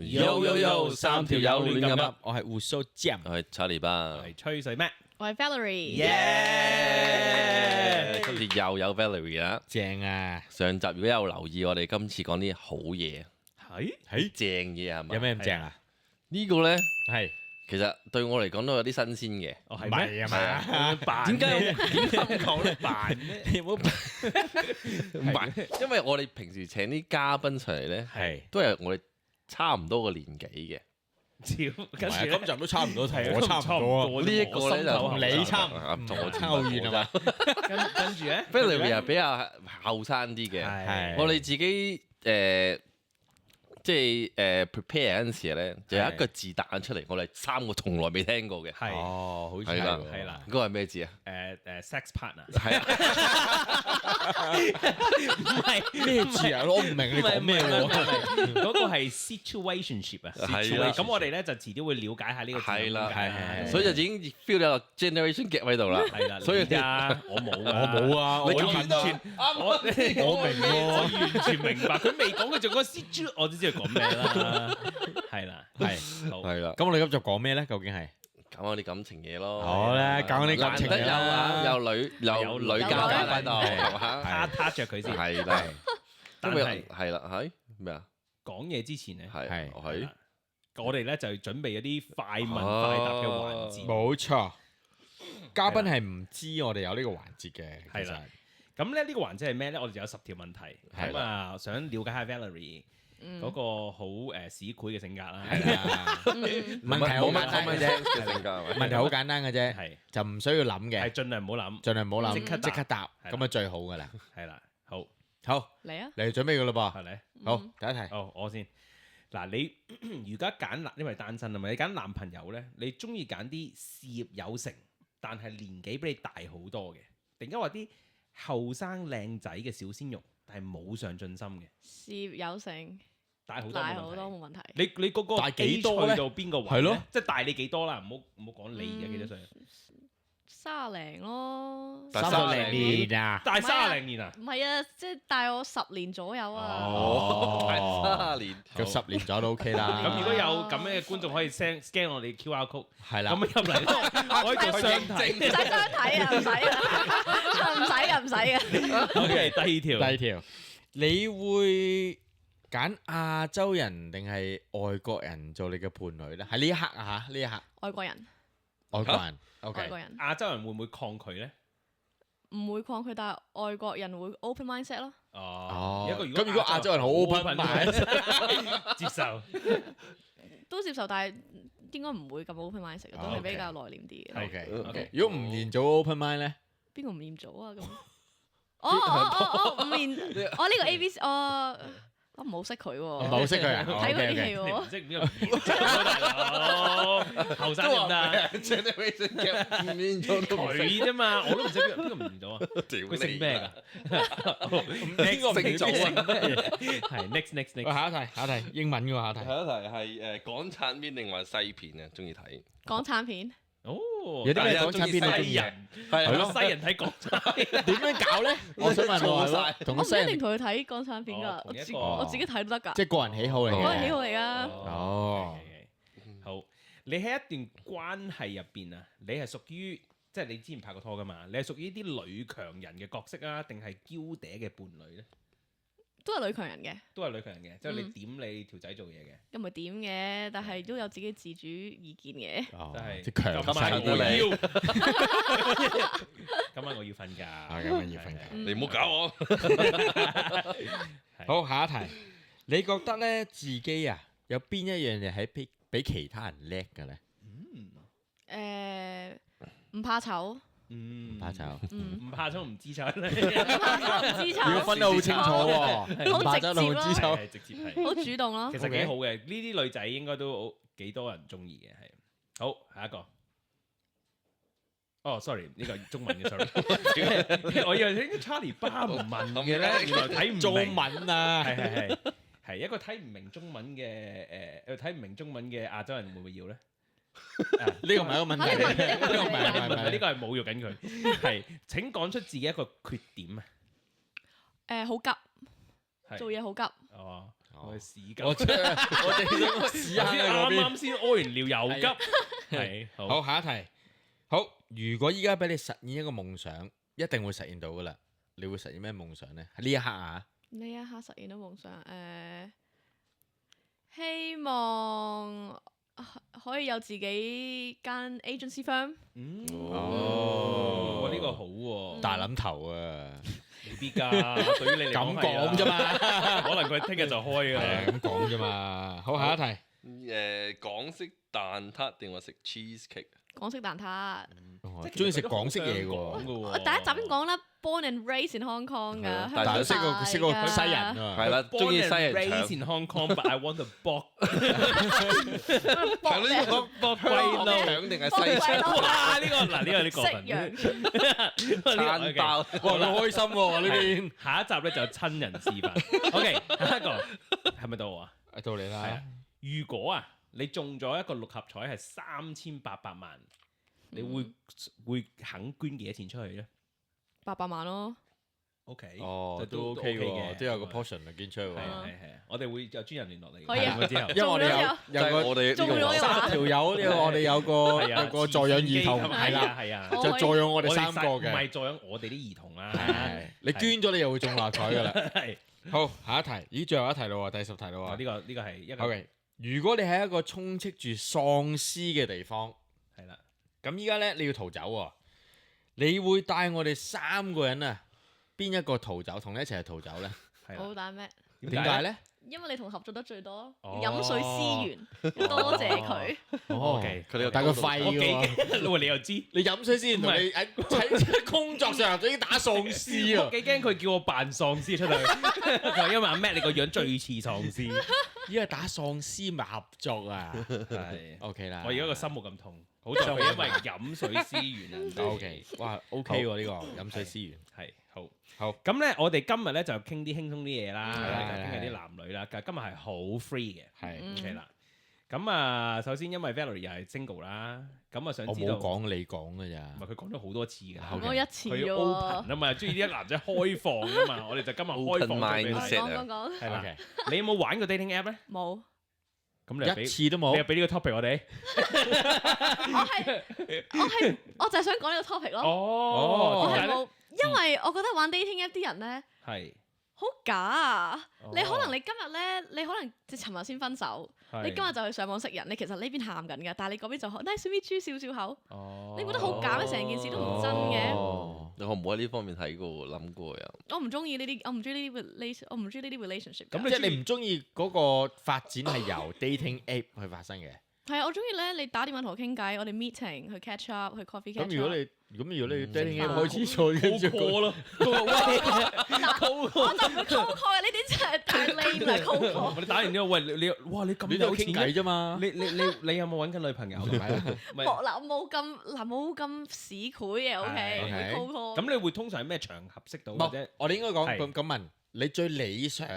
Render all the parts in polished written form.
Yo，三條友亂咁噏，我係胡鬚 Jam，我係查理巴，我係吹水咩？我係 Valerie，耶！今次又有 Valerie 啦，正啊！上集如果有留意，我哋今次講啲好嘢，係正嘢係咪？有咩咁正啊？呢個咧係其實對我嚟講都有啲新鮮嘅。哦係咩？啊嘛？扮點解咩咁講咧？扮咩？你唔好唔係，因為我哋平時請啲嘉賓上嚟咧，係都係我哋差唔多個年紀嘅。照跟住今集都差唔多，同係我差唔多啊！呢一個咧就同你差唔同我差好遠啊嘛！跟住咧 Valerie 係比較後生啲嘅。係我哋自己即係prepare 嗰陣時咧，就有一個字彈出嚟，我哋三個從來未聽過嘅。係哦，好似係啦，係啦嗰個係咩字啊？sex partner 係啊，唔係咩字啊？我唔明你講咩喎？嗰個係 situationship 啊。係啦咁我哋咧就遲啲會了解下呢個字係啦，係所以就已經 feel 到有 generation gap 喺度啦。係啦，所以而家我冇我冇啊！我你完全我明喎我完全明白，佢未講佢仲個 situ， 我都知佢講咩啦，係啦，係好係啦，咁我哋今集講咩咧？究竟係講下啲感情嘢咯。好啦，講啲感情難得有嘢啦啊，有女嘉賓喺度，係嘛？撻着佢先，係啦，但係係啦，係咩啊？講嘢之前咧，係係係我哋咧就準備一啲快問快答嘅環節。冇錯，嘉賓係唔知我哋有呢個環節嘅，係啦。咁咧呢個環節係咩咧？我哋就有10條問題，咁啊想了解下 Valerie 嗰個好市儈嘅性格啦。係啊，問題好簡單嘅啫，嘅性格係咪？問題好簡單嘅啫，係就唔需要諗係嘅，盡量唔好諗，盡量唔好諗，即刻答即刻答，咁啊最好噶啦。係啦，好好，嚟啊！嚟準備噶啦係咪？噃。好，第一題，哦，我先嗱，你而家揀男，因為單身啊嘛，你揀男朋友咧，你中意揀啲事業有成，但係年紀比你大好多嘅，定而家話啲後生靚仔嘅小鮮肉，但係冇上進心嘅，事業有成，大好多大好多冇問題。冇問題。你嗰個大幾多咧去到邊個位係咯咧？即係大你幾多啦？唔好講你嘅幾多歲， 30咯，但30年啊，大30年啊！唔係啊，即係大我10年左右啊。哦，30年，咁10年左右都 OK 啦。咁如果有咁樣嘅觀眾可以 scan 我哋 QR code，係啦咁，入嚟可以做相睇。唔使相睇啊，唔使啊，唔使啊，唔使啊。 OK，第二條，第二條，你會揀亞洲人定係外國人做你嘅伴侶咧？喺呢一刻啊嚇，呢一刻，外國人，外國人，OK，外國人亞洲人會唔會抗拒咧？唔會抗拒，但係外國人會 open mindset 咯。哦，咁如果亞洲人好 open mind，接受，都接受，但係應該唔會咁 open mindset 嘅，都係比較內斂啲嘅。 OK，如果吳彥祖 open mind 咧，邊個唔厭早啊？咁吳彥，我呢個 ABC，我唔好識佢喎，唔係好識佢啊睇嗰啲戲你唔喎。識邊個唔做啊大佬？後生點得？ generation gap 唔變咗都唔識佢啫嘛，我都唔識邊個唔見咗啊？佢姓咩㗎？邊個唔姓祖啊？係 next 下一題，下一題，英文嘅下一題。下一題係港產片定還西片啊？中意睇港產片哦，有啲咩港產片你中意西人係咯，西人睇港產片。點樣搞咧？我想問錯晒我同我唔一定個西人，同佢睇港產片㗎，同一個我自己睇都得㗎，即係個人喜好嚟嘅。個人喜好嚟㗎。哦 OK，好，你喺一段關係入邊啊，你係屬於即係你之前拍過拖㗎嘛？你係屬於啲女強人嘅角色啊，定係嬌嗲嘅伴侶咧？都係女強人嘅，都係女強人嘅，即係你點你條仔做嘢嘅，又唔係點嘅，但係都有自己自主意見嘅。哦真係即係強今晚我勢啲嘅。要，今晚我要瞓覺，咁樣要瞓覺。你唔好搞我。好，下一題，你覺得咧自己啊有邊一樣嘢係比其他人叻嘅咧？唔怕醜，嗯，怕醜，唔怕醜唔知醜，唔知醜，要分得好清楚喎，好怕醜同好知醜。係直接係，好主動咯其。實幾好嘅，呢啲女仔應該都幾多人中意嘅，係。好，下一個。哦，sorry，呢個係中文嘅，sorry。我以為應該 Charlie 巴唔問嘅咧，原來睇唔明中文啊，係一個睇唔明中文嘅睇唔明中文嘅亞洲人會唔會要咧？呢個唔係一個問題，呢個唔係呢個係侮辱緊佢。係，請講出自己一個缺點啊！好急，係做嘢好急，哦，我係屎急。我哋想屎坑喺嗰邊。啱先屙完尿又急。係好，下一題。好，如果依家俾你實現一個夢想，一定會實現到噶啦。你會實現咩夢想呢？喺呢一刻啊，呢一刻實現到夢想，希望可以有自己間 agency firm。哦，呢個好喎，大諗頭啊，未必㗎。對於你嚟咁講講啫嘛，可能佢聽日就開㗎啦。係啊，咁講啫嘛。好，下一題。港式蛋撻定話食 cheesecake？港式蛋撻，中意食港式嘢嘅喎，我第一集已經講啦，born and raised in Hong Kong 㗎，但係識個西人啊，係啦，中意西人 Raised in Hong Kong, but I want to box。係呢個搏龜撈腸定係西腸？哇！呢個嗱，呢個啲過分。食羊餐包，哇，好開心喎呢邊。下一集咧就親人示範。OK，下一個係咪到我啊？到你啦。如果啊，你中咗一個六合彩係3800萬，你會肯捐幾多錢出去咧？800萬咯。 ？OK，哦，都 OK OK 嘅喎，都有個 portion 嚟捐出去喎。係啊，我哋會有專人聯絡你。可以啊完咗之後，因為我哋有個我哋中咗嘅話三條友，呢個我哋有個助養兒童，係啦，係啊，就助養我哋三個唔嘅。係助養我哋啲兒童啦。係你捐咗，你又會中六合彩噶啦。係好，下一題，咦，最後一題咯喎，第10題咯哦，喎。呢個係一個 OK，如果你喺一個充斥住喪屍嘅地方，係啦。咁依家咧你要逃走喎，你會帶我哋3個人啊，邊一個逃走，同你一齊去逃走咧？係啦。好大咩？點解咧？因為你同合作得最多，哦飲水思源，要多謝佢。哦 OK，佢哋但個肺我嘅喎，你又知？你飲水先，同你喺工作上已經打喪屍啊！我幾驚佢叫我扮喪屍出去，佢話因為阿 Matt 你個樣最似喪屍。依家打喪屍咪合作啊係。 ？OK 啦，我而家個心冇咁痛，好在佢因為飲水思源啊。 OK，哇 OK 喎呢個飲水思源。係好。好咁咧，我哋今日咧就傾啲輕鬆啲嘢啦，係啦就傾下啲男女啦。今日係好 free 嘅係， ，OK 啦。咁啊，首先因為 Valerie 又係 single 啦，咁啊想我知道，冇講你講㗎咋唔。係佢講咗好多次㗎啦。 OK 我一次佢啫 open 喎。啊嘛，中意啲男仔開放啊嘛，我哋就今日開放咗俾你 Open 睇。 mindset 講。係啦 OK，你有冇玩過 dating app 咧？冇。咁你又俾一次都你又冇。俾呢個 topic 我哋。我就係想講呢個 topic 咯。哦，點解咧？我係冇，因為我覺得玩 dating app 啲人咧係。好假啊！哦你可能你今日咧，你可能即係尋日先分手，你今日就去上網識人，你其實呢邊喊緊㗎，但係你嗰邊就nice to meet you 笑笑口，哦，你覺得好假咩？成件事都唔真嘅。哦我唔會喺呢方面睇過，諗過又。我唔中意呢啲，我唔中意呢啲 relation，我唔中意呢啲 relationship。咁即係你唔中意嗰個發展係由 dating app 去發生嘅。係啊，我中意咧，你打電話同我傾偈，我哋 meeting 去 catch up，去 coffee catch up。咁如果你 dating app 飯開始咗，跟住 call 咯，我就唔會 cold call 嘅，呢啲真係太 lame 啦 cold call。你打完之後，喂你哇你咁你都有錢傾偈嘅，啫嘛。你有冇揾緊女朋友？係咪啊？咪冇嗱，冇咁市儈嘅，OK，唔會 cold call。咁你會通常喺咩場合識到嘅啫？我哋應該講係咁問你最理想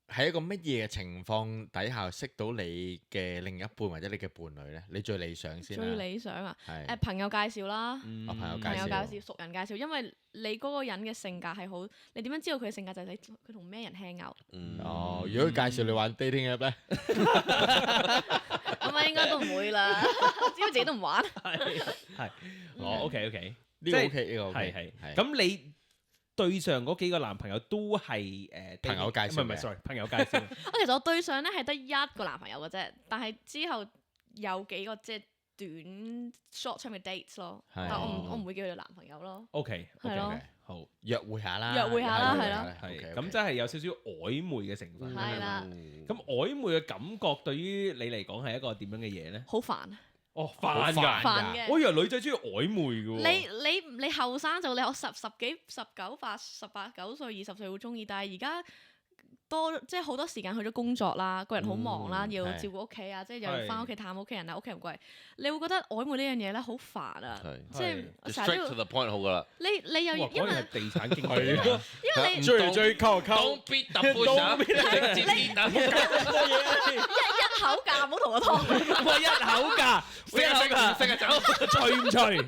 喺一個乜嘢嘅情況底下識到你嘅另一半或者你嘅伴侶咧？你最理想先最啦。理想啊！係朋友介紹啦。嗯我朋友介朋友介紹紹、熟人介紹，因為你嗰個人嘅性格係好，你點樣知道佢嘅性格就係你佢同咩人 hang out。哦，如果佢介紹你玩 dating app 咧，咁啊應該都唔會啦，只要自己都唔玩。係哦，OK，呢個 OK，呢個 OK，係。咁你對上嗰幾個男朋友都係朋友介紹嘅唔係，sorry，朋友介紹。我其實我對上咧係得一個男朋友嘅啫，但係之後有幾個即係短 short term 嘅 dates 咯，係但我唔會叫佢男朋友咯。 OK，係咯，好，約會下啦，約會下啦係咯係咁，真係有少少曖昧嘅成分。係啦，咁曖昧嘅感覺對於你嚟講係一個點樣嘅嘢咧？好煩，哦，好煩㗎，煩嘅。我以為女仔中意曖昧嘅喎。你後生就你我十幾、19、18、9歲、20歲會中意，但係而家多即係好多時間去咗工作啦，個人好忙啦，要係照顧屋企啊，即係又要翻屋企探屋企人啊，屋企人貴，你會覺得曖昧呢樣嘢咧好煩啊，即係我成日 straight to 都 the point 好噶啦。你又哇，因為果然係地產經紀啊。因為你追嚟追溝溝，Don't beat the push 啊！直接跌啊！一口價，唔好同我拖。我一口價，食啊走，脆唔脆？唔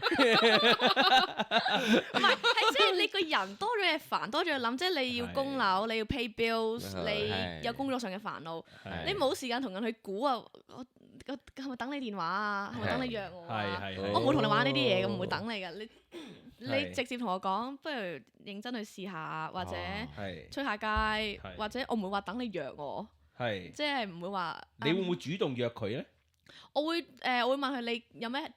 係，係即係你個人多咗嘢煩，多咗嘢諗，即係你要供樓，你要 pay bills，你有工作上嘅煩惱，你冇時間同人去估啊！我係咪等你電話啊？係咪等你約我啊？我唔會同你玩呢啲嘢嘅，唔會等你嘅。你直接同我講，不如認真去試下，或者出下街，或者我唔會話等你約我，即係唔會話。你會唔會主動約佢咧？我會問佢你有咩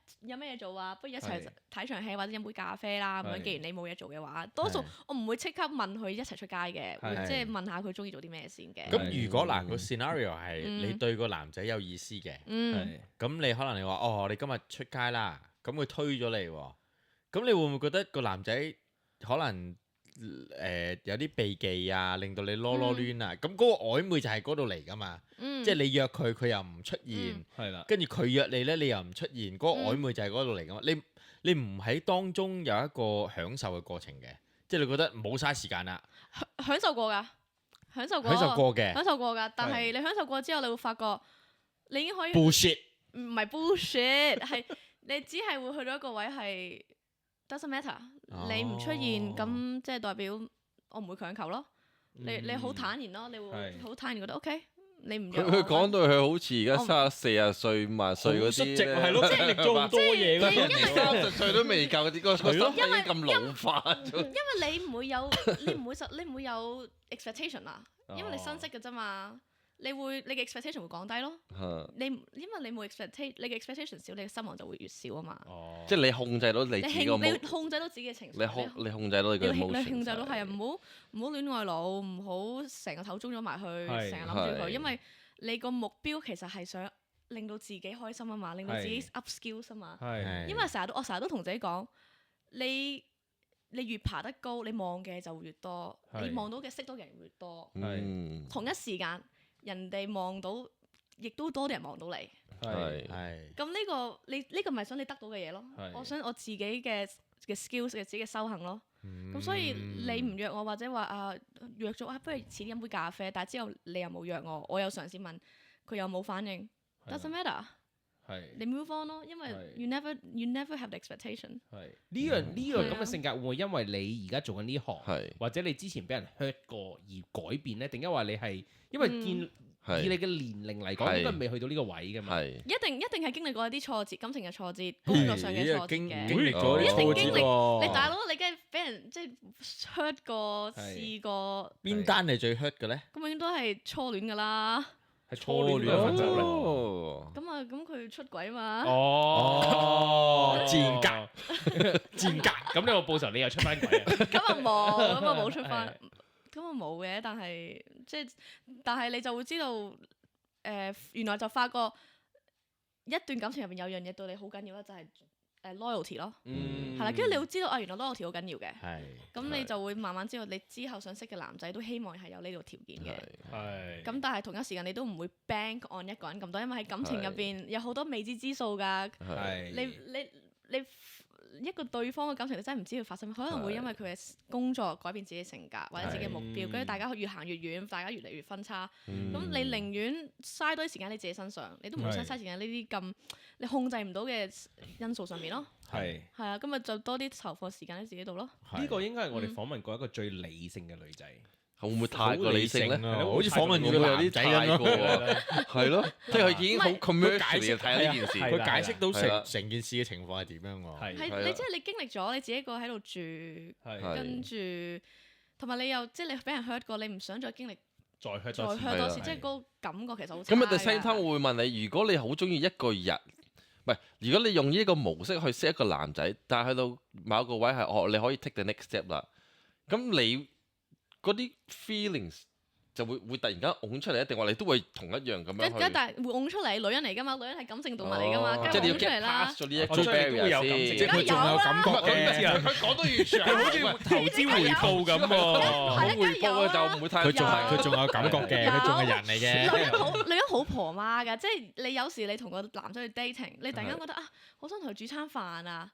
嘢做啊？不如一齊睇場戲或者飲杯咖啡啦咁樣。既然你冇嘢做嘅話，多數我唔會即刻問佢一齊出街嘅，會即係問下佢中意做啲咩先嘅。咁如果嗱個 scenario 係你對個男仔有意思嘅，咁你可能你話哦，你今日出街啦，咁佢推咗你喎，咁你會唔會覺得個男仔可能有啲避忌啊，令到你囉囉攣啊？咁嗰個曖昧就係嗰度嚟㗎嘛，即係你約佢，佢又唔出現，跟住佢約你咧，你又唔出現，嗰個曖昧就係嗰度嚟㗎嘛。你唔喺當中有一個享受嘅過程嘅，即係你覺得冇嘥時間啦。享受過㗎，享受過㗎。但係你享受過之後，你會發覺你已經可以 bullshit， 唔係 bullshit， 係你只係會去到一個位係 doesn't matter。你唔出現咁，即係代表我唔會強求咯。你好坦然咯，你會好坦然覺得 OK。你唔約我。佢講到佢好似而家40歲、50歲嗰啲咧，係咯，經歷咗咁多嘢嗰啲，30歲都未夠，啲個身體已經咁老化咗。因為你唔會有 expectation 啊，因為你新識嘅啫嘛。你嘅 expectation 會降低咯。因為你冇 expectation，你嘅 expectation 少，你嘅失望就會越少啊嘛。即係你控制到你自己個，你控制到自己嘅情緒。你控制到你嘅 emotion。你控制到係啊，唔好戀愛腦，唔好成個頭中咗埋去，成日諗住佢，因為你個目標其實係想令到自己開心啊嘛，令到自己 up skills 啊嘛。因為我成日都同自己講，你越爬得高，你望嘅就會越多，你望到嘅識到嘅人越多。同一時間。人哋望到，亦都多啲人望到你。咁呢個咪想你得到嘅嘢咯。我想我自己嘅 skills 嘅自己嘅修行咯。咁所以你唔約我或者話約咗不如遲啲飲杯咖啡，但係之後你又冇約我，我又嘗試問佢又冇反應。Doesn't matter。你 move on 咯，因為 you never have the expectation。呢個咁嘅性格會唔會因為你而家做緊呢行，或者你之前俾人 hurt 過而改變咧？定因為你係因為以你嘅年齡嚟講，應該未去到呢個位㗎嘛？一定係經歷過一啲挫折，感情嘅挫折，工作上嘅挫折嘅。經歷咗啲挫折喎。你大佬，你梗係俾人即係 hurt 過，試過。邊單係最 hurt 嘅咧？咁永遠都係初戀㗎啦。係初戀啊！分手啦。咁佢出軌嘛？賤格。咁你有冇報仇？你又出翻軌啊？咁啊冇出翻。咁啊冇嘅，但係你就會知道，原來就發覺一段感情入邊有樣嘢對你好緊要啦，就係loyalty 咯，係啦，跟住你會知道原來 loyalty 好緊要嘅，咁你就會慢慢知道你之後想識嘅男仔都希望係有呢個條件嘅，咁但係同一時間你都唔會 bank on 一個人咁多，因為喺感情入邊有好多未知之數㗎，你一個對方嘅感情你真係唔知佢發生，可能會因為佢嘅工作改變自己嘅性格或者自己嘅目標，跟住大家越行越遠，大家越嚟越分叉，咁你寧願嘥多啲時間喺你自己身上，你都唔會嘥時間喺呢啲咁你控制唔到嘅因素上面咯。係啊，咁咪就多啲投放時間喺自己度咯。呢個應該係我哋訪問過一個最理性嘅女仔。會唔會太過理性咧？好似訪問住個男仔咁咯，係咯，即係佢已經好 commercial 睇下呢件事，佢解釋到成件事嘅情況係點樣喎？係你即係你經歷咗，你自己一個喺度住，跟住同埋你又即係你俾人 hurt 過，你唔想再經歷再 hurt 多次，即係嗰個感覺其實好差。咁啊，第三攤會問你，如果你好中意一個人，唔係，如果你用呢一個模式去識一個男仔，但係去到某一個位係你可以 take the next step 啦，咁你嗰啲 feelings 就會突然間拱出嚟，一定話你都會同一樣咁樣去。但係會拱出嚟，女人嚟㗎嘛，女人係感性動物嚟㗎嘛，即係你要出嚟啦。pass咗呢一個 barrier 先，即係佢仲有感覺嘅。佢講到完全係好似投資回報咁喎，冇回報嘅就唔會太。佢仲有感覺嘅，佢仲係人嚟嘅。女人好婆媽㗎，即係你有時你同個男仔去 dating，你突然間覺得好想同佢煮餐飯啊。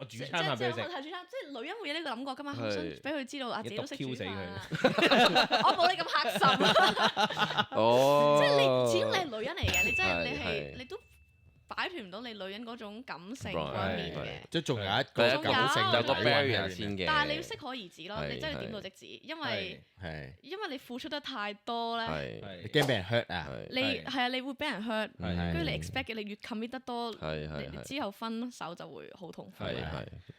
我煮餐飯俾佢食。係煮餐，即係女人會有呢個感覺㗎嘛，係好想俾佢知道啊，自己都識煮一篤 Q 死飯啊。我冇你咁黑心，哦，即係你始終你係女人嚟嘅，你真係係你係係你都擺脫唔到你女人嗰種感性 Right，嗰一面係嘅。即係仲有一第個一個有有個係 barrier 先嘅，但係你要適可而止咯，係你真係要點到即止，因為係你付出得太多咧，係你驚俾人 hurt 啊？係你係啊，你會俾人 hurt，係跟住你 expect 嘅，你越 commit 得多，你係係係之後分手就會好痛苦。係呢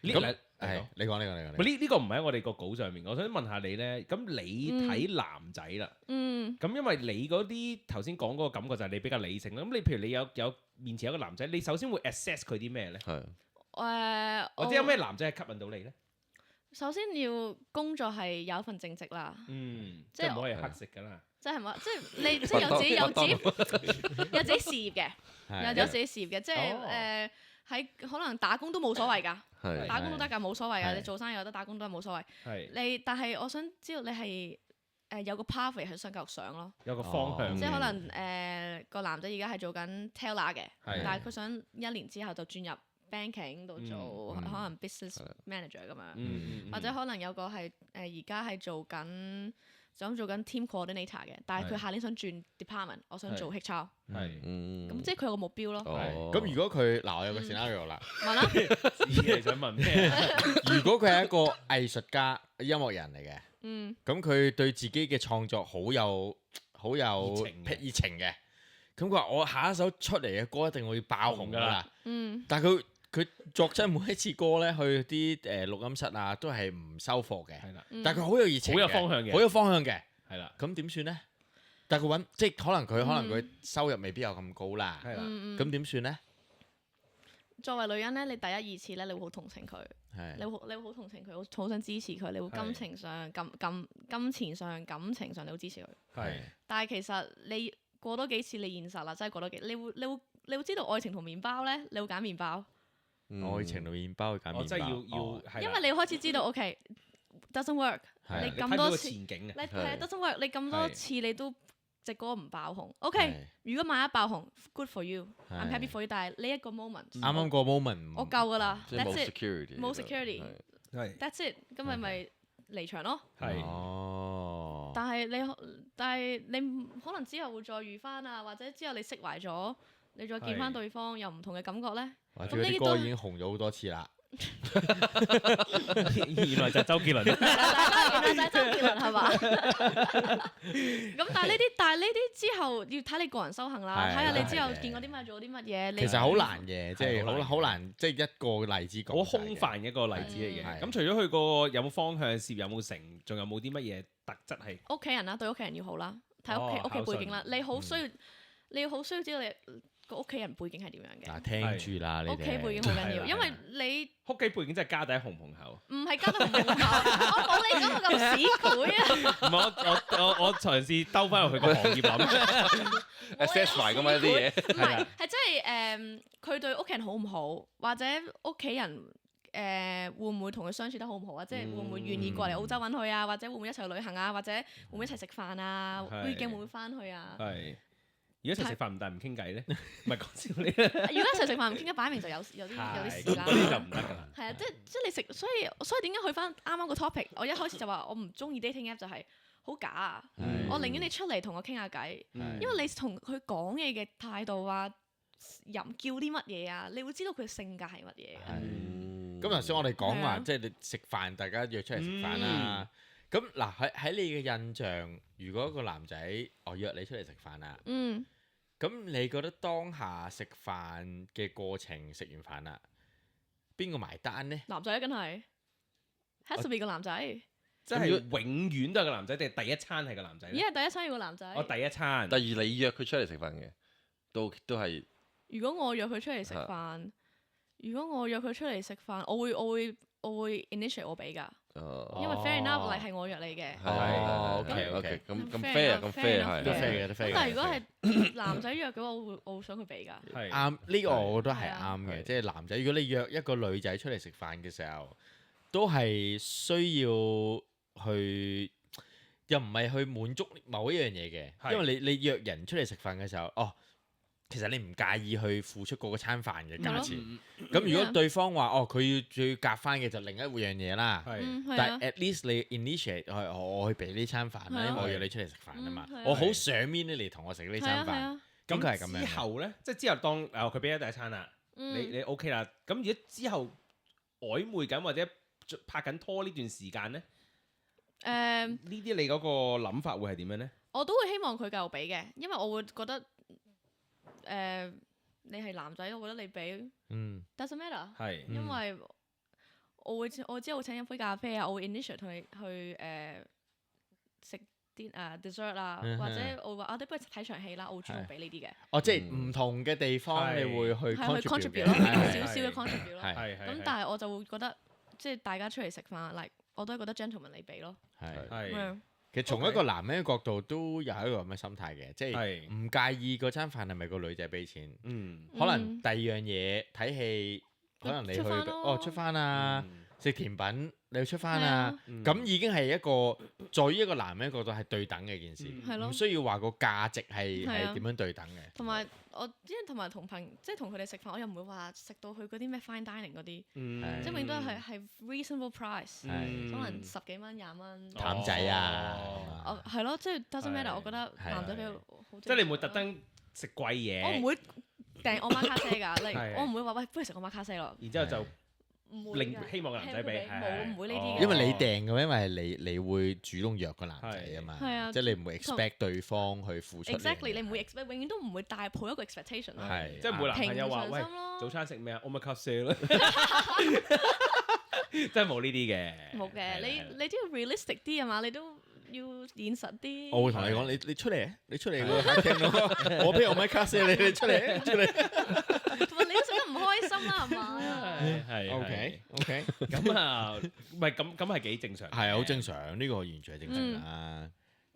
咁係係你講。呢個唔係喺我哋個稿上面，我想問下你咧。咁你睇男仔啦，嗯，咁因為你嗰啲頭先講嗰個感覺就係你比較理性啦。咁你譬如你有面前有個男仔，你首先會 assess 佢啲咩咧？係或者有咩男仔係吸引到你咧？首先要工作係有一份正職啦，即係唔可以黑食㗎啦。即係話，即係你即係有自己事業嘅，有自己事業嘅，即係喺可能打工都冇所謂㗎，係打工都得㗎，冇所謂㗎。係你做生意有得打工都係冇所謂。係但係我想知道你係有個 pathway 係想繼續上咯，有個方向，即係可能個男仔而家係做緊 teller 嘅，係但係佢想一年之後就轉入 banking 度做可能 business manager 咁樣，或者可能有個係而家係做緊 team coordinator 嘅，但係佢下年想轉 department，我想做 HR，係咁即係佢有個目標咯。哦，咁如果佢嗱，我有個 scenario 啦。問啦，知你想問咩？如果佢係一個藝術家、音樂人嚟嘅，嗯，咁佢對自己嘅創作好有熱情嘅，咁佢話我下一首出嚟嘅歌一定會爆紅㗎啦。嗯，但係佢作出每一次歌咧，去啲錄音室啊，都係唔收貨嘅。係啦，但係佢好有熱情嘅，好有方向嘅好有方向嘅。係啦，咁點算咧？但係佢即係可能佢收入未必有咁高啦。係啦，咁點算咧？作為女人咧，你第一二次咧，你會好同情佢，係你會好同情佢，好想支持佢，你會金錢上、金錢上、感情上，你會支持佢。係但係其實你過多幾次，你現實啦，真係過多幾，你會知道愛情同麵包咧，你會揀麵包，愛情同麵包去揀麵包。我真係要，因為你開始知道，OK doesn't work，係你睇到個咁多次，前景啊，你係 doesn't work，你咁多次你都隻歌唔爆紅，OK，如果萬一爆紅，good for you，I'm happy for you，但係呢一個 moment，啱啱個 moment，我夠㗎啦即係冇，that's it， security，冇 security，係 that's it，咁咪離場咯。係哦。但係你可能之後會再遇翻啊，或者之後你釋懷咗，你再見翻對方有唔同嘅感覺咧。或者啲歌已經紅咗好多次啦。原來就係周杰倫，原來就係周杰倫係嘛？咁但係呢啲之後要睇你個人修行啦，睇下你之後見過啲乜做過啲乜嘢。其實好難嘅，即係好難，即係一個例子講。好空泛嘅一個例子嚟嘅。咁除咗佢個有冇方向、事業有冇成，仲有冇啲乜嘢特質係？屋企人啦，對屋企人要好啦，睇屋企背景啦。你要好需要知道你個屋企人背景係點樣嘅。嗱，聽住啦，你哋屋企背景好緊要，因為你屋企背景真係家底紅紅厚。唔係家底紅紅厚，我冇你講到咁市儈啊！唔係我嘗試兜翻入去個行業諗，assess 埋咁嘛啲嘢。唔係，係真係佢對屋企人好唔好，或者屋企人會唔會同佢相處得好唔好啊？即係會唔會願意過嚟澳洲揾佢啊？或者會唔會一齊去旅行啊？或者會唔會一齊食飯啊？weekend 會唔會翻去啊？係。如果一齊食飯唔但係唔傾偈咧，唔係講笑你。如果一齊食飯唔傾偈，擺明就有啲事啦。嗰啲就唔得㗎啦。係啊，即係你食，所以點解去翻啱啱個 topic？我一開始就話我唔中意 dating app 就係好假啊！我寧願你出嚟同我傾下偈，因為你同佢講嘢嘅態度啊，叫啲乜嘢啊，你會知道佢性格係乜嘢嘅。咁頭先我哋講話，即係你食飯，大家約出嚟食飯啦。咁嗱喺你嘅印象，如果個男仔約你出嚟食飯啦，咁你覺得當下食飯嘅過程，食完飯啦，邊個埋單呢？男仔梗係 has to be 個男仔，即係永遠都係個男仔，定係第一餐係個男仔咧？因為第一餐要個男仔。我第一餐。第二你約佢出嚟食飯嘅，都係。如果我約佢出嚟食飯，我會 initiate 我俾㗎。因為 fair enough 係我約你嘅。OK，咁 fair 咁 fair 係。都 fair 嘅，都 fair 嘅。但係如果係男仔約嘅話，我會想佢俾㗎。啱，呢個我覺得係啱嘅，即係男仔。如果你約一個女仔出嚟食飯嘅時候，都係需要去，又唔係去滿足某一樣嘢嘅，因為你約人出嚟食飯嘅時候，其實你唔介意去付出嗰個餐飯嘅價錢。嗯咁如果對方話佢要夾翻嘅就另一樣嘢啦。係係啊但係 at least 你 initiate 我去俾呢餐飯啦，係啊因為我約你出嚟食飯啊嘛係啊，我好想面你嚟同我食呢係餐飯。啊係啊，咁佢係咁樣之後咧，即係之後當佢俾咗第一餐啦，嗯你 OK 啦。咁如果之後曖昧緊或者拍緊拖呢段時間咧，誒，呢啲你嗰個諗法會係點樣咧？我都會希望佢繼續俾嘅，因為我會覺得你係男仔，我覺得你俾嗯 doesn't matter，係因為我知我會請飲杯咖啡啊，我會 initiate 同你去食啲dessert 啊，或者我話哋不如睇場戲啦，我會主動俾呢啲嘅，即係唔同嘅地方你會去係去 contribute contribute 咯，嘅少少嘅 contribute 咯。係咁但係我就會覺得，即係大家出嚟食飯，like 我都係覺得 gentleman 你俾咯。係。係咁樣其實從一個男人嘅角度都有一個咁嘅心態嘅，即係係唔介意嗰餐飯係咪個女仔俾錢，嗯可能第二樣嘢睇戲，可能你去出返咯出翻啊，食甜品你要出翻啊，嗯咁已經係一個在於一個男人嘅角度係對等嘅件事，係咯唔需要話個價值係係啊點樣對等嘅。同埋我之前同埋同即係同佢哋食飯，我又唔會話食到去嗰啲咩 fine dining 嗰啲，嗯即係永遠都係 reasonable price，係可能10幾蚊、20蚊。淡仔啊，哦，係咯，即係 doesn't matter，係我覺得男仔俾好即係你唔會特登食貴嘢，我唔會訂我媽卡西㗎，係我唔會話喂，不如食我媽卡西咯，然之後就唔會㗎希望個男仔俾，冇唔會呢啲嘅，因為你訂嘅，因為係你會主動約個男仔啊嘛，係啊即係你唔會 expect 對方去付出呢樣嘢。 exactly 你唔會 expect，永遠都唔會帶抱一個 expectation 咯，係即係唔會男朋友話喂平常心咯早餐食咩啊？omakase 啦，真係冇呢啲嘅。冇嘅，係啦你都要 realistic 啲啊嘛，你都要現實啲。我會同你講，你出嚟，你出嚟個客廳咯，我俾我米卡士你出嚟出嚟。同埋你都食得唔開心啦，係嘛？係 OK，咁啊，唔係咁係幾正常嘅，係好正常，呢個完全係正常啦。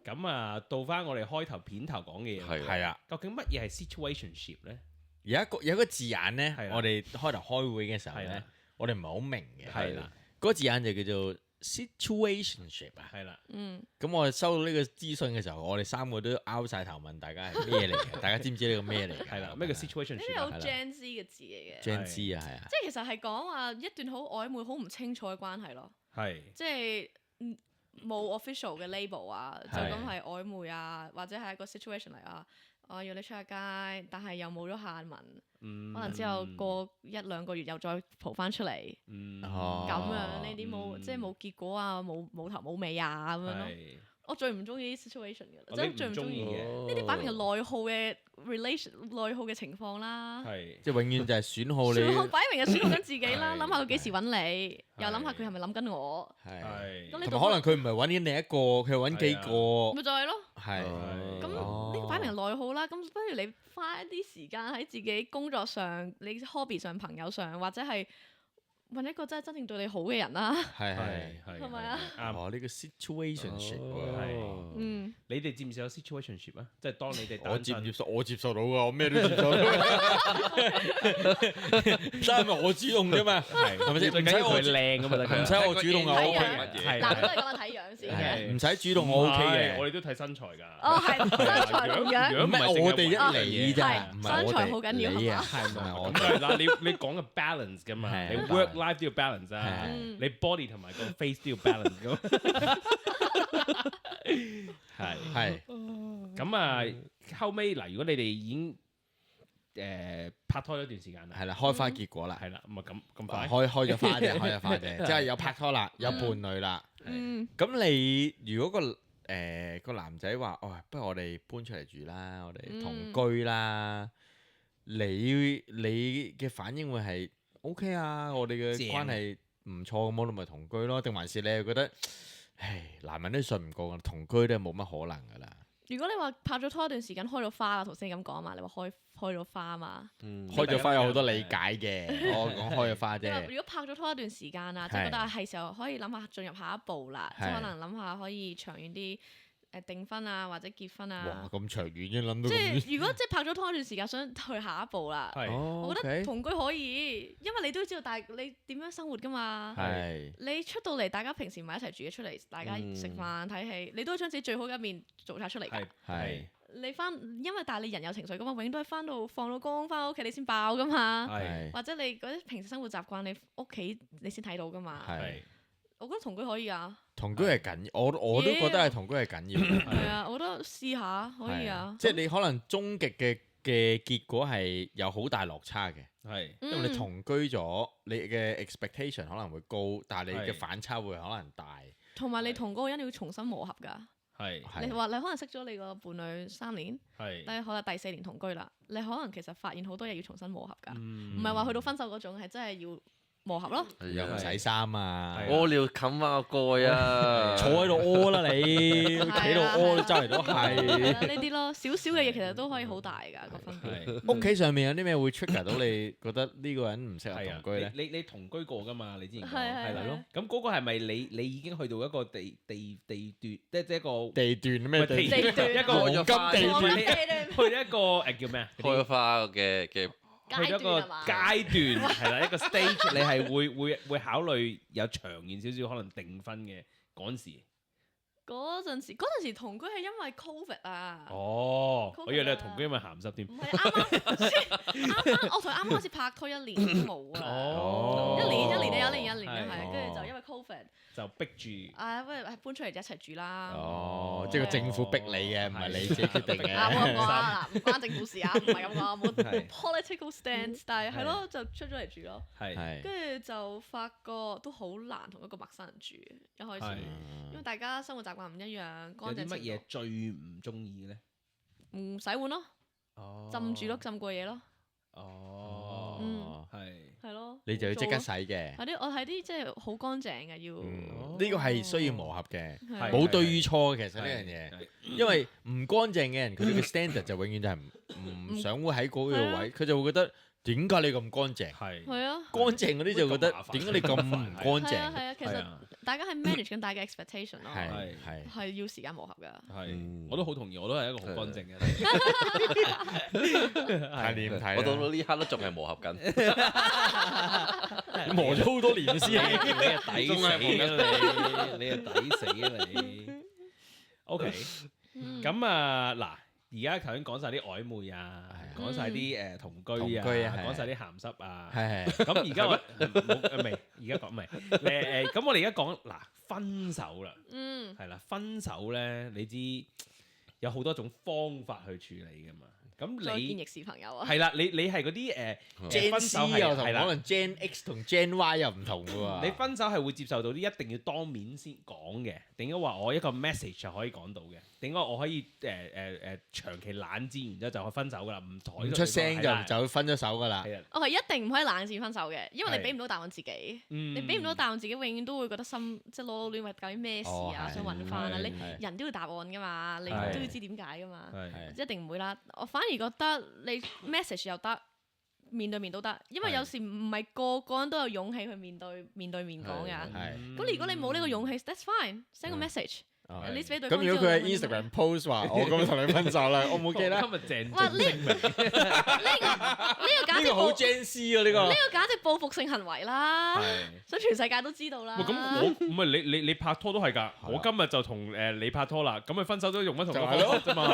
咁啊，到翻我哋開頭片頭講嘅嘢，係係啊，究竟乜嘢係 situationship 咧？有一個字眼咧係，啦我哋開頭開會嘅時候咧係啦，我哋唔係好明嘅。係啦，嗰個字眼就叫做 situationship 啊。係啦，嗯，咁我哋收到呢個資訊嘅時候，我哋三個都拗晒頭問大家係咩嚟嘅？大家知唔知呢個咩嚟嘅？係啦，咩叫呢啲 situationship 好啊？ Gen Z 嘅字嚟嘅， Gen Z 啊，係啊，即係其實係講話一段好曖昧、好唔清楚嘅關係咯，係即係冇 official 嘅 label 啊，就咁係曖昧啊，或者係一個 situation 嚟啊。我約你出下街，但係又冇咗下文，可能之後過1-2個月又再蒲翻出嚟，哦咁樣呢啲冇即係冇結果啊，冇頭冇尾啊咁樣咯。係我最唔中意啲 situation 嘅，我真係最唔中意嘅，呢啲擺明係內耗嘅 relation 內耗嘅情況啦。係即係永遠就係損耗你。損耗擺明係損耗緊自己啦，係諗下佢幾時揾你，又諗下係佢係咪諗緊我，係。係咁你同埋可能佢唔係揾緊你一個，佢係揾幾個。咪就係咯。係。咁哦呢個擺明係內耗啦，咁不如你花一啲時間喺自己工作上、你 hobby 上、朋友上，或者係揾一個真係真正對你好嘅人啦。係係。係係咪啊？啱。哦，呢個 situationship 係喎。嗯，你哋接唔接受 situationship 啊？即係當你哋我單身接唔接受？我接受到㗎，我咩都接受到。真係咪我主動啫嘛？係咪先？最緊要佢靚咁嘛得㗎，唔使我主動啊睇 OK 樣，係男人都係咁樣睇樣先嘅。係唔使主動我 OK 嘅。我哋都睇身材㗎。哦，係身材同樣。樣唔係我哋一嚟咋，係唔係我身材哋好緊要你啊，係唔係我咁哋。嗱，你講嘅 balance 㗎嘛，係你 work life 都要 balance 啊，係嗯你 body 同埋個 face 都要 balance 㗎嘛。係係咁啊，後尾嗱，如果你哋已經拍拖咗一段時間啦，係啦，開花結果啦，係啦，咁啊咁快，開咗花啫，開咗花啫，即係有拍拖啦，有伴侶啦。嗯，咁你如果個男仔話，哦，不如我哋搬出嚟住啦，我哋同居啦，你嘅反應會係 OK 啊？我哋嘅正關係唔錯，咁我哋咪同居咯？定還是你係覺得，唉，男人都信唔過，同居都係冇乜可能㗎啦。如果你話拍咗拖一段時間開咗花啊，頭先你咁講嘛，你話開咗花嘛。開咗花有好多理解嘅，我講開咗花你話啫。如果拍咗拖一段時間啊，即係覺得係時候可以諗下進入下一步啦，即係可能諗下可以長遠啲訂婚啊，或者結婚哇，啊。咁長遠嘅諗到即咁遠。係如果即係拍咗拖一段時間，想去下一步啦，係哦我覺得 OK 同居可以，因為你都知道你點樣生活㗎嘛。係你出到嚟，大家平時唔係一齊住嘅，出嚟大家食飯睇戲，你都將自己最好嘅一面做晒出嚟㗎係。係你因為但係你人有情緒噶嘛，永遠都係放到工翻屋企你先爆噶嘛，係或者你嗰啲平時生活習慣你屋企你先睇到噶嘛。係我覺得同居可以啊。同居係緊要，我都覺得係同居係緊要嘅。係啊，我覺得試下可以啊。即係你可能終極嘅結果係有好大落差嘅。係，因為你同居咗，你嘅 expectation 可能會高，但係你嘅反差會可能大。同埋你同嗰個人你要重新磨合㗎。係，你話你可能識咗你個伴侶3年，但係可能第4年同居啦，你可能其實發現好多嘢要重新磨合㗎，唔係話去到分手嗰種，係真係要磨合咯。又唔洗衫啊，屙尿冚下個蓋啊，坐喺度屙啦你，企度屙周圍都係。呢啲咯，少少嘅嘢其實都可以好大㗎個分別。屋企上面有啲咩會 trigger 到你覺得呢個人唔適合同居咧？你同居過㗎嘛？你之前講係係咯，咁嗰個係咪你已經去到一個地段，即係一個地段咩地段一個黃金地段，去一個叫咩啊？開花嘅去咗個階段係啦，一個 stage 你係會考慮有長遠少少可能訂婚嘅嗰陣時。嗰陣時同居係因為 Covid 啊。哦，我以為你係同居因為鹹濕添。唔係啱我同佢啱啱開始拍拖1年都冇啊。哦，一年嘅係，跟住就因為 Covid 就逼住。不如搬出嚟一齊住啦。哦，即係個政府逼你嘅，唔係你自己決定嘅。冇咁講啊，嗱唔關政府事啊，唔係咁講，冇 political stance，但係咯就出咗嚟住咯。係。跟住就發覺都好難同一個陌生人住，一開始，因為大家生活習慣唔一樣，乾淨程度。有啲乜嘢最唔中意嘅咧？唔洗碗咯，浸住咯，浸過嘢咯。哦，係咯。你就要即刻洗嘅。我係啲即係好乾淨嘅要。呢個係需要磨合嘅，冇對與錯嘅其實呢樣嘢，因為唔乾淨嘅人佢哋嘅 standard 就永遠就係唔想會喺嗰個位，佢就會覺得點解你咁乾淨？係啊，乾淨嗰啲就覺得點解你咁唔乾淨？係啊，其實大家係 manage 緊大家 expectation 咯，係要時間磨合㗎。係，我都好同意，我都係一個好乾淨嘅。係你唔睇，我到呢刻都仲係磨合緊，磨咗好多年先。你係抵死啊你係抵死啊你。OK，咁啊嗱。而家頭先講晒啲曖昧啊，講晒啲同居啊，講晒啲鹹濕啊，咁而家我而家講唔係咁我哋而家講嗱分手啦，係啦，分手咧你知有好多種方法去處理噶嘛。咁你見亦是朋友啊？係啦，你係嗰啲Gen C 又同可能 Gen X 同 Gen Y 又唔同嘅喎。你分手係會接受到啲一定要當面先講嘅，定係話我一個 message 就可以講到嘅？定係我可以長期冷戰，然之後就可以分手㗎啦，唔出聲就分咗手㗎啦。我係一定唔可以冷戰分手嘅，因為你俾唔到答案自己，你俾唔到答案自己，永遠都會覺得心即係攞到亂話究竟咩事啊，想揾翻啊，你人都要答案㗎嘛，你都要知點解㗎嘛，一定唔會啦。我反而覺得你 message 又得，面對面都得，因為有時唔係個個人都有勇氣去面對面講嘅。咁如果你冇呢個勇氣 ，that's fine，send 個 message。咁如果佢喺 Instagram post 話我咁同你分手啦，我冇記得。今日鄭哇！呢個簡直好 Gen C 啊！呢個簡直報復性行為啦，所以全世界都知道啦。咁我唔係你拍拖都係㗎，我今日就同你拍拖啦，咁咪分手都用乜同我分手啫嘛，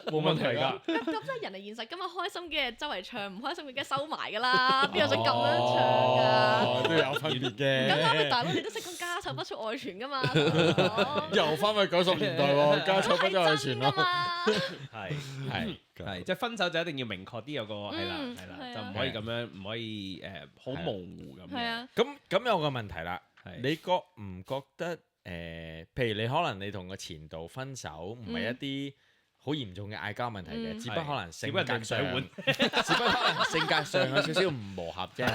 冇問題㗎。咁真係人係現實，今日開心嘅周圍唱，唔開心嘅梗係收埋㗎啦，邊有想咁樣唱㗎？都有分別嘅。咁啱你大佬你都識講家醜不出外傳㗎嘛？又翻去90年代喎，家醜不出外傳咯。係，即係分手就一定要明確啲，有個係啦，就唔可以咁樣，唔可以好模糊咁樣。咁有個問題啦，你覺唔覺得譬如你可能你同個前度分手，唔係一啲好嚴重嘅嗌交問題嘅，只不過可能性格上有少少唔磨合啫。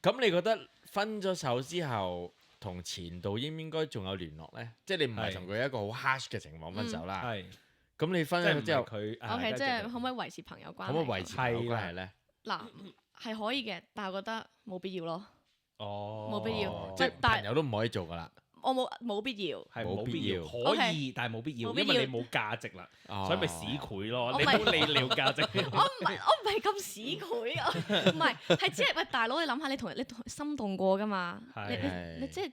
咁你覺得分咗手之後，同前度應唔應該仲有聯絡咧？即係你唔係同佢一個好 harsh 嘅情況分手啦。咁你分咗之後，佢，OK，即係可唔可以維持朋友關係？可唔可以維持朋友關係咧？嗱，係可以嘅，但係我覺得冇必要咯。冇必要，即係朋友都唔可以做噶啦。我冇必要，係冇必要，可以，但係冇必要，因為你冇價值啦，所以咪市儈咯。你冇理了價值。我唔係咁市儈啊，唔係即係喂大佬，你諗下，你同心動過噶嘛？你即係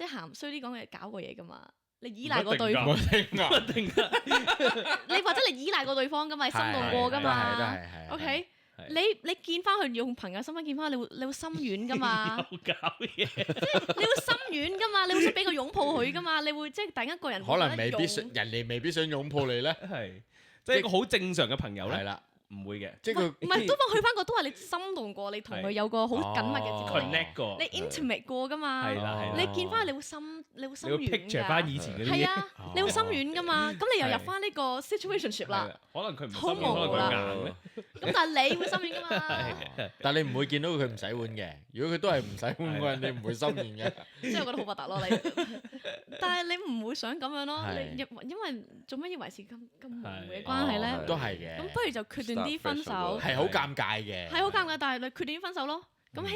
鹹衰啲講嘅搞過嘢噶嘛？你依賴過對方，唔一定㗎，你或者你依賴過對方㗎嘛，你心動過㗎嘛，OK。你見翻佢用朋友身份見翻，你會心軟㗎嘛？有搞嘢，即係你會心軟㗎嘛？你會想俾個擁抱佢㗎嘛？你會即係突然間一個人可能未必想人哋未必想擁抱你咧，係即係一個好正常嘅朋友咧，係啦，唔會嘅，即係佢唔係都翻去翻個都係你心動過，你同佢有個好緊密嘅接觸， connect 過，你 intimate 過㗎嘛？係啦，你見翻你會心你會軟 picture 翻㗎。以前嗰啲嘢，係啊，你會心軟㗎嘛？咁你又入翻呢個 situationship 啦。可能佢唔好心軟，可能無啦佢硬咧，咁但係你會心軟㗎嘛？但係你唔會見到佢唔洗碗嘅。如果佢都係唔洗碗嗰人，你唔會心軟嘅。即係我覺得好核突咯，你。但係你唔會想咁樣咯，係你因為做乜要維持咁模糊嘅係關係咧哦？都係嘅。咁不如就決斷啲分手 Start fresh，係好尷尬嘅。係好尷尬，但係你決斷啲分手咯。咁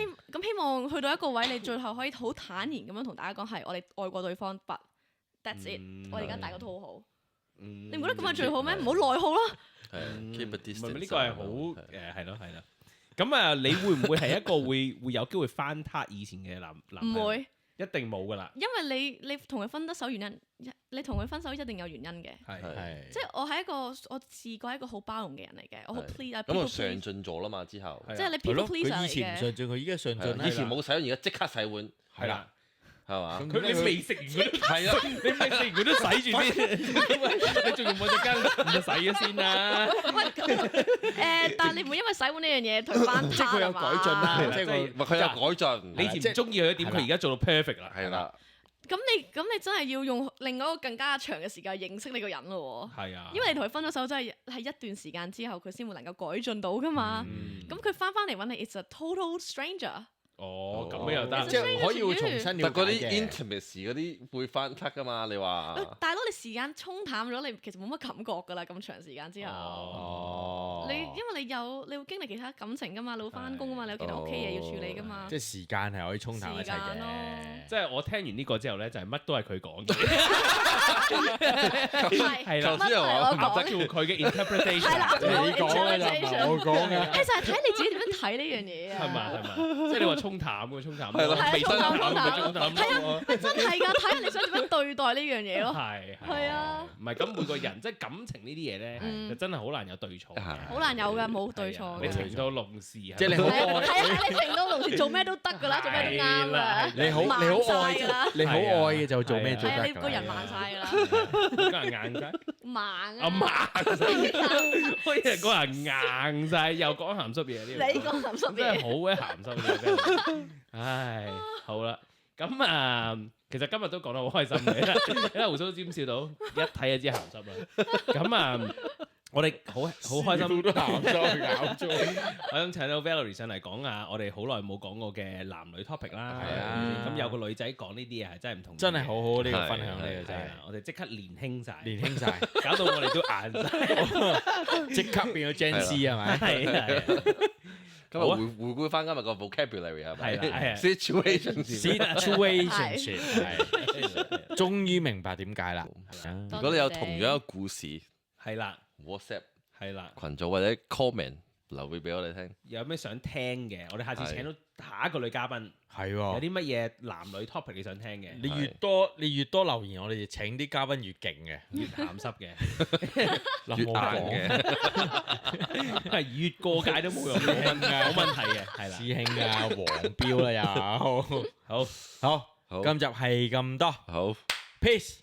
希望去到一個位，你最後可以好坦然咁樣同大家講係我哋愛過對方，but that's it，我哋而家大家都好好。你你唔覺得咁樣最好咩？唔好內耗咯。係 keep a 唔係 distance 呢個係好係咯。咁啊，你會唔會係一個會有機會翻撻以前嘅男朋友？唔會，一定冇㗎啦。因為你同佢分得手原因，你同佢分手一定有原因嘅。係係。即係我係我試過係一個好包容嘅人嚟嘅，我好 please 啊咁 people 佢上 please，進咗啦嘛，之後即係你係 people 咯， pleaser 佢以嚟嘅。前唔上進，佢依家上進啦。以前冇洗碗，而家即刻洗碗，係啦，係嘛？佢你未食完嗰啲，係啊，你未食完佢都洗住先，你仲要冇隻間唔洗咗先啦。但係你唔會因為洗碗呢樣嘢同佢翻即係佢有改進啦係啦，即係佢即係唔係佢有改進，你以前唔中意佢一點，佢而家做到 perfect 啦。係啦，咁你真係要用另外一個更加長嘅時間認識呢個人咯喎。係啊，因為你同佢分咗手，真係喺一段時間之後，佢先會能夠改進到噶嘛。嗯咁佢翻嚟揾你，it's a total stranger。哦咁樣又得，即係可以會重新但了解嗰啲嘅。 intimacy 嗰啲會翻 cut 噶嘛？你話大佬你時間沖淡咗，你其實冇乜感覺噶啦，咁長時間之後。哦。你因為你會經歷其他感情噶嘛，你會翻工噶嘛，你有其他屋企嘢要處理噶嘛。即係時間係可以沖淡一切時間咯嘅。即係我聽完呢個之後咧，就係乜都係佢講嘅，係啦頭先又話啱得叫佢嘅 interpretation，係啦你講嘅咋，唔係我講嘅。其實係睇你自己點樣睇呢樣嘢啊。係嘛？即係你話沖淡嘅沖淡，係咯未沖淡沖淡嘅沖淡，係啊，真係㗎，睇下你想點樣對待呢樣嘢咯。係係啊，唔係咁每個人即係感情呢啲嘢咧，嗯就真係好難有對錯嘅，好難有㗎，冇對錯係啊你嘅。情到濃時，即係你好係啊，你情到濃時做咩都得㗎啦，做咩都啱㗎。你好慢晒愛㗎啦，你好愛嘅就做咩都係啊，得㗎你個人慢晒㗎啦，嗰人硬晒，慢啊慢晒，我以為嗰人硬晒，又講鹹濕嘢呢你講鹹濕嘢。真係好鬼鹹濕嘅真係。唉，好啦，咁啊，其實今日都講得好開心嘅，因為胡鬚尖笑到一睇就知鹹濕啦。咁啊，我哋好開心都鹹濕搞咗。我想請到 Valerie 上嚟講下，我哋好耐冇講過嘅男女 topic 啦。係啊咁有個女仔講呢啲嘢係真係唔同，真係好好呢個係分享，呢個真係係啊！我哋即刻年輕晒，年輕晒，搞到我哋都硬晒。即刻變咗 Gen Z 係咪？係啊，今日回顧翻今日個 vocabulary 係咪？係啦係啊 situation Situationship 係，終於明白點解啦。如果你有同樣嘅故事係啦， ，WhatsApp 係啦，群組或者 comment 留俾我哋聽。有咩想聽嘅，我哋下次請到下一個女嘉賓，有係喎，啲乜嘢男女 topic 你想聽嘅，你越多留言，我哋就請啲嘉賓越勁嘅，越鹹濕嘅，越硬林冇講嘅，係越過界都冇用嘅，冇問題嘅，係啦，師兄啊，黃標啦又，好。好，好今集係咁多好。 ，peace。